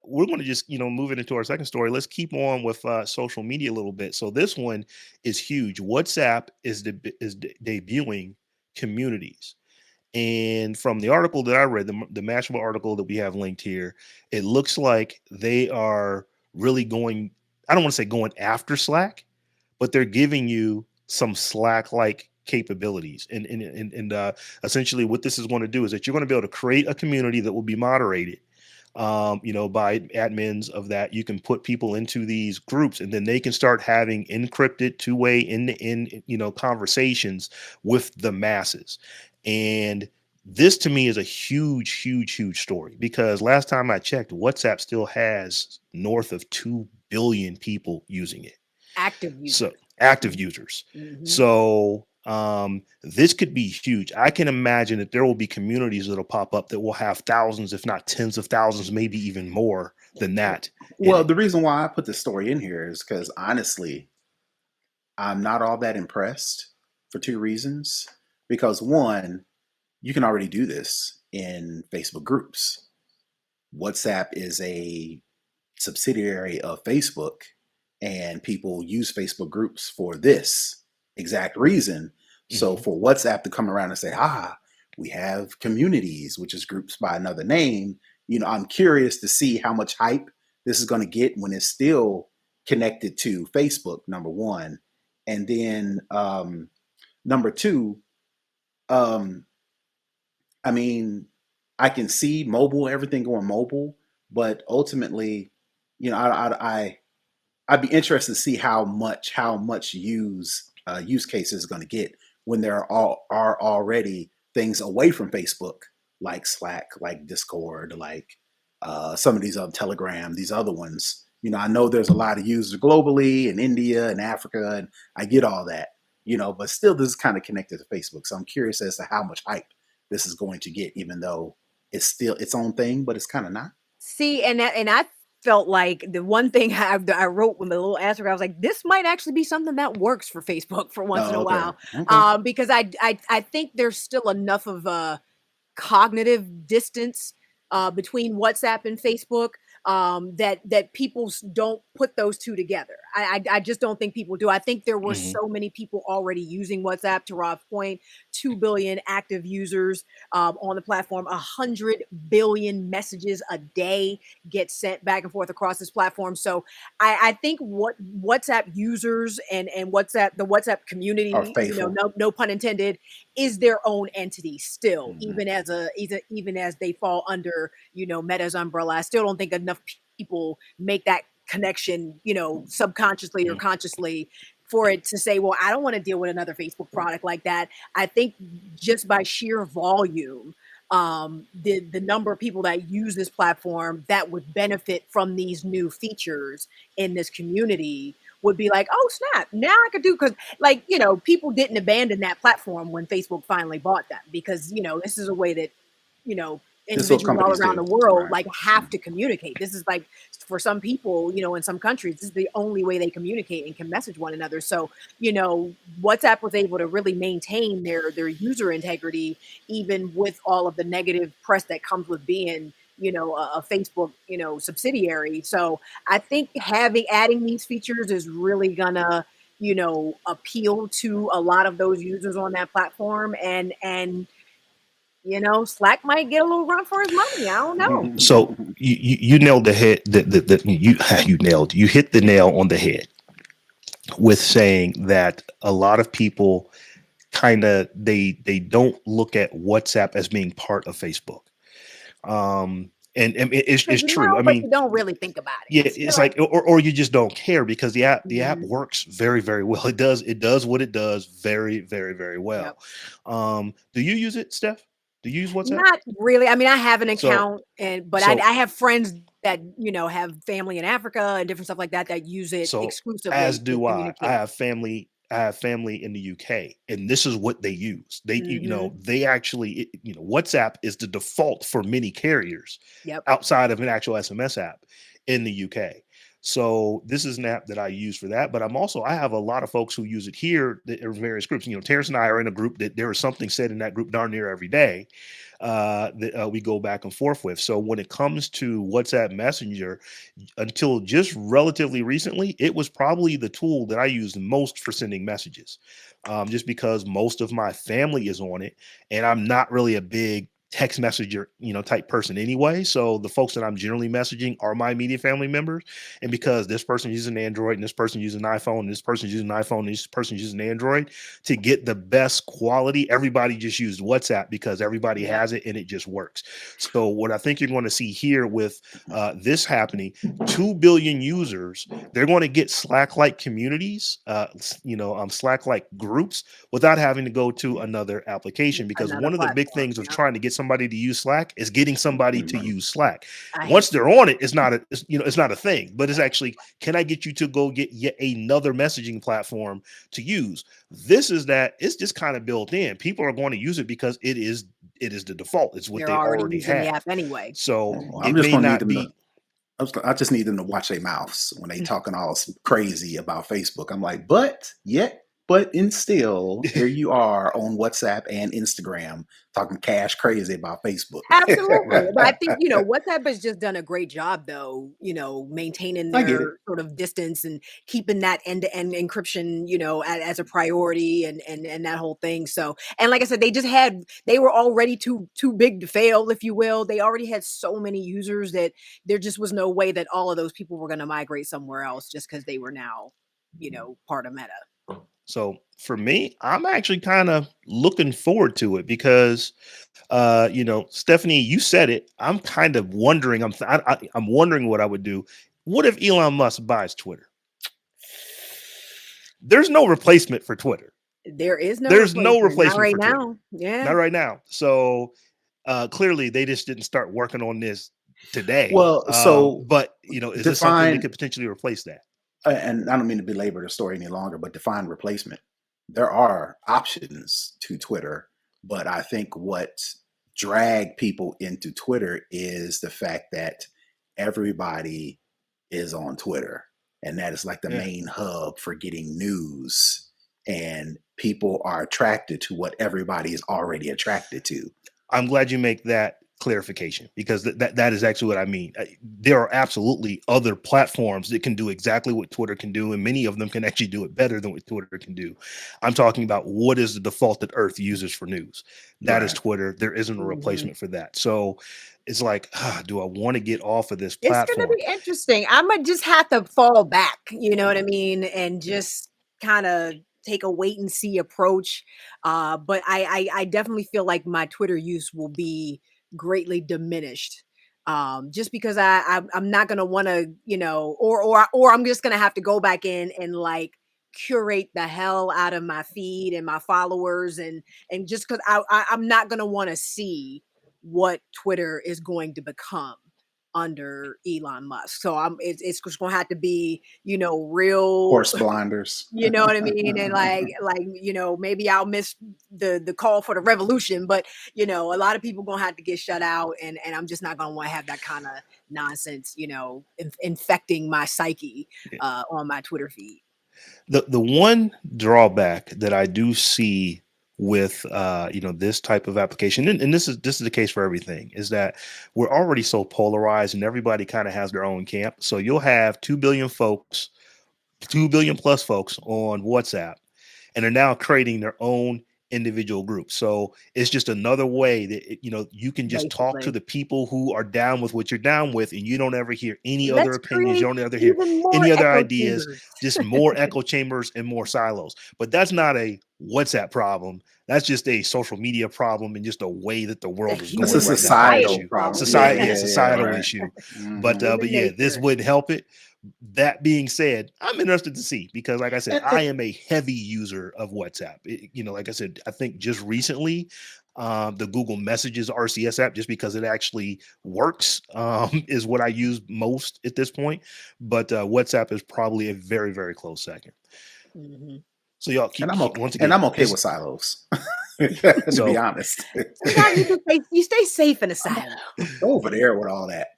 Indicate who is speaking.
Speaker 1: we're going to just, move it into our second story. Let's keep on with social media a little bit. So this one is huge. WhatsApp is debuting communities. And from the article that I read, the Mashable article that we have linked here, it looks like they are really going, I don't want to say going after Slack, but they're giving you some Slack like capabilities. And essentially what this is going to do is that you're going to be able to create a community that will be moderated by admins of that. You can put people into these groups and then they can start having encrypted two-way in conversations with the masses. And this to me is a huge, huge, huge story because last time I checked, WhatsApp still has north of 2 billion people using it.
Speaker 2: Active
Speaker 1: So
Speaker 2: users.
Speaker 1: active users.
Speaker 2: Mhm.
Speaker 1: So this could be huge. I can imagine that there will be communities that'll pop up that will have thousands, if not tens of thousands, maybe even more than that in
Speaker 3: Well,
Speaker 1: it.
Speaker 3: the reason why I put this story in here is because honestly, I'm not all that impressed for two reasons. Because one, you can already do this in Facebook groups. WhatsApp is a subsidiary of Facebook, and people use Facebook groups for this exact reason. So
Speaker 1: Mhm.
Speaker 3: for WhatsApp to come around and say, we have communities, which is groups by another name, I'm curious to see how much hype this is going to get when it's still connected to Facebook, number one. And then number two, um, I mean, I can see mobile, everything going mobile, but ultimately, I'd be interested to see how much use case is going to get when there are already things away from Facebook, like Slack, like Discord, like some of these other Telegram, these other ones. I know there's a lot of users globally in India and Africa, and I get all that. But still, this is kind of connected to Facebook. So I'm curious as to how much hype this is going to get, even though it's still its own thing, but it's kind of not.
Speaker 2: See, and I felt like the one thing I wrote with a little asterisk, I was like, this might actually be something that works for Facebook for once in
Speaker 3: Oh,
Speaker 2: a
Speaker 3: okay,
Speaker 2: while,
Speaker 3: okay.
Speaker 2: because I think there's still enough of a cognitive distance between WhatsApp and Facebook, that people don't put those two together. I just don't think people do. I think there were
Speaker 1: Mhm.
Speaker 2: so many people already using WhatsApp. To Rob's point, 2 billion active users on the platform. 100 billion messages a day get sent back and forth across this platform. So I think what WhatsApp users and the WhatsApp
Speaker 3: Are
Speaker 2: community,
Speaker 3: faithful.
Speaker 2: no pun intended, is their own entity still,
Speaker 3: Mhm.
Speaker 2: even as they fall under Meta's umbrella. I still don't think enough people make that connection, subconsciously or
Speaker 1: Mhm.
Speaker 2: consciously, for it to say, well, I don't want to deal with another Facebook product like that. I think just by sheer volume, the number of people that use this platform that would benefit from these new features in this community would be like, oh snap, now I could do, because like, people didn't abandon that platform when Facebook finally bought them, because this is a way that, you know,
Speaker 3: This those
Speaker 2: individuals all
Speaker 3: companies
Speaker 2: around
Speaker 3: do,
Speaker 2: the world
Speaker 3: right?
Speaker 2: like have to communicate. This is like, for some people, in some countries, this is the only way they communicate and can message one another. So, WhatsApp was able to really maintain their user integrity, even with all of the negative press that comes with being, a Facebook, subsidiary. So I think adding these features is really gonna, appeal to a lot of those users on that platform, and Slack might get a little run for his money. I don't know.
Speaker 1: So you nailed the head. You hit the nail on the head with saying that a lot of people kind of they don't look at WhatsApp as being part of Facebook. And it's
Speaker 2: Because you
Speaker 1: true. I
Speaker 2: know, but
Speaker 1: mean,
Speaker 2: you don't really think about it.
Speaker 1: yeah,
Speaker 2: You're
Speaker 1: it's
Speaker 2: like,
Speaker 1: like, or you just don't care because the app
Speaker 2: mhm,
Speaker 1: works very, very well. It does what it does very, very, very
Speaker 2: yep.
Speaker 1: well. Do you use it, Steph? Do you use WhatsApp?
Speaker 2: Not really. I mean, I have an
Speaker 1: So
Speaker 2: account, but I,
Speaker 1: so
Speaker 2: I have friends that have family in Africa and different stuff like that use it
Speaker 1: so as
Speaker 2: exclusively to
Speaker 1: do I. I
Speaker 2: communicate.
Speaker 1: have family. I have family in the UK, and this is what they use.
Speaker 2: Hmm.
Speaker 1: They actually, WhatsApp is the default for many carriers
Speaker 2: Yep.
Speaker 1: outside of an actual SMS app in the UK. So this is an app that I use for that. But I have a lot of folks who use it here that are various groups. Terrence and I are in a group that there is something said in that group darn near every day that we go back and forth with. So when it comes to WhatsApp Messenger, until just relatively recently, it was probably the tool that I used most for sending messages, just because most of my family is on it, and I'm not really a big text messenger, type person anyway. So the folks that I'm generally messaging are my immediate family members. And because this person uses an Android and this person uses an iPhone and this person uses an iPhone and this person uses an Android, to get the best quality, everybody just used WhatsApp because everybody
Speaker 2: Yeah.
Speaker 1: has it and it just works. So what I think you're going to see here with this happening, 2 billion users, they're going to get Slack-like communities, Slack-like groups without having to go to another application. Because
Speaker 2: Another
Speaker 1: one of the big
Speaker 2: platform.
Speaker 1: things of
Speaker 2: Yeah.
Speaker 1: trying to get somebody to use Slack is getting somebody to use Slack.
Speaker 2: I hate
Speaker 1: Once they're on it, it's not a thing, but it's actually, can I get you to go get yet another messaging platform to use? It's just kind of built in. People are going to use it because it is the default. It's what
Speaker 2: they're
Speaker 1: they
Speaker 2: already
Speaker 1: already
Speaker 2: using the
Speaker 1: have.
Speaker 2: app anyway.
Speaker 1: So
Speaker 3: Well,
Speaker 1: it
Speaker 3: I'm just
Speaker 1: may
Speaker 3: gonna need
Speaker 1: not
Speaker 3: them to.
Speaker 1: be.
Speaker 3: I just need them to watch their mouths when they talking all crazy about Facebook. I'm like, but and still, here you are on WhatsApp and Instagram talking cash crazy about Facebook.
Speaker 2: Absolutely.
Speaker 1: Right.
Speaker 2: But I think, WhatsApp has just done a great job though, maintaining
Speaker 3: I get it.
Speaker 2: their sort of distance and keeping that end-to-end encryption, as a priority and that whole thing. So, and like I said, they were already too big to fail, if you will. They already had so many users that there just was no way that all of those people were going to migrate somewhere else just because they were now, part of Meta.
Speaker 1: So for me, I'm actually kind of looking forward to it because, Stephanie, you said it. I'm kind of wondering. I'm wondering what I would do. What if Elon Musk buys Twitter? There's no replacement for Twitter.
Speaker 2: There is no
Speaker 1: There's no
Speaker 2: replacement. Not
Speaker 1: replacement
Speaker 2: right
Speaker 1: for Twitter.
Speaker 2: now. Yeah.
Speaker 1: Not right now. So clearly, they just didn't start working on this today.
Speaker 3: Well, so
Speaker 1: but is this something that
Speaker 3: define,
Speaker 1: could potentially replace that?
Speaker 3: and I don't mean to belabor the story any longer, but define replacement. There are options to Twitter, but I think what dragged people into Twitter is the fact that everybody is on Twitter, and that is like the
Speaker 1: Yeah.
Speaker 3: main hub for getting news, and people are attracted to what everybody is already attracted to.
Speaker 1: I'm glad you make that clarification because that is actually what I mean. There are absolutely other platforms that can do exactly what Twitter can do, and many of them can actually do it better than what Twitter can do. I'm talking about what is the default that Earth uses for news. That is
Speaker 3: Right.
Speaker 1: Twitter. There isn't a
Speaker 2: Mhm.
Speaker 1: replacement for that. So it's like, do I want to get off of this
Speaker 2: It's gonna
Speaker 1: platform?
Speaker 2: be interesting. Imma just have to fall back, you know what I mean, and just kinda take a wait and see approach. But I definitely feel like my Twitter use will be greatly diminished. Just because I'm not gonna wanna, or I'm just gonna have to go back in and like curate the hell out of my feed and my followers and just because I'm not gonna want to see what Twitter is going to become under Elon Musk. So it's just gonna have to be, real,
Speaker 3: Horse blinders.
Speaker 2: you know what I mean? And maybe I'll miss the call for the revolution, but a lot of people gonna have to get shut out and I'm just not gonna want to have that kind of nonsense, infecting my psyche on my Twitter feed.
Speaker 1: The one drawback that I do see with this type of application, and this is the case for everything, is that we're already so polarized and everybody kind of has their own camp. So you'll have 2 billion folks, 2 billion plus folks on WhatsApp, and they're now creating their own individual groups. So it's just another way that you can just talk to
Speaker 2: Basically,
Speaker 1: the people who are down with what you're down with, and you don't ever hear any other
Speaker 2: let's
Speaker 1: opinions. You
Speaker 2: create
Speaker 1: don't ever hear
Speaker 2: even more
Speaker 1: any other
Speaker 2: echo
Speaker 1: ideas.
Speaker 2: chambers.
Speaker 1: Just more echo chambers and more silos. But that's not a WhatsApp problem. That's just a social media problem and just a way that the
Speaker 2: A
Speaker 1: world is
Speaker 3: That's a
Speaker 1: going
Speaker 2: human
Speaker 1: right now kind of
Speaker 3: societal
Speaker 1: issue.
Speaker 2: societal
Speaker 3: problem.
Speaker 2: problem.
Speaker 3: Yeah,
Speaker 2: Yeah.
Speaker 1: Societal
Speaker 3: right.
Speaker 1: issue. But
Speaker 3: Mhm.
Speaker 1: but
Speaker 2: Human
Speaker 1: yeah, this
Speaker 2: nature.
Speaker 1: wouldn't help it. That being said, I'm interested to see because, like I said, I am a heavy user of WhatsApp. Like I said, I think just recently, the Google Messages RCS app, just because it actually works, is what I use most at this point. But WhatsApp is probably a very, very close second.
Speaker 2: Mhm.
Speaker 1: So y'all
Speaker 3: And
Speaker 1: once
Speaker 3: I'm
Speaker 1: again,
Speaker 3: okay with silos. To be
Speaker 1: so
Speaker 3: honest.
Speaker 2: Sometimes you stay safe in a silo.
Speaker 3: Go over there with all that.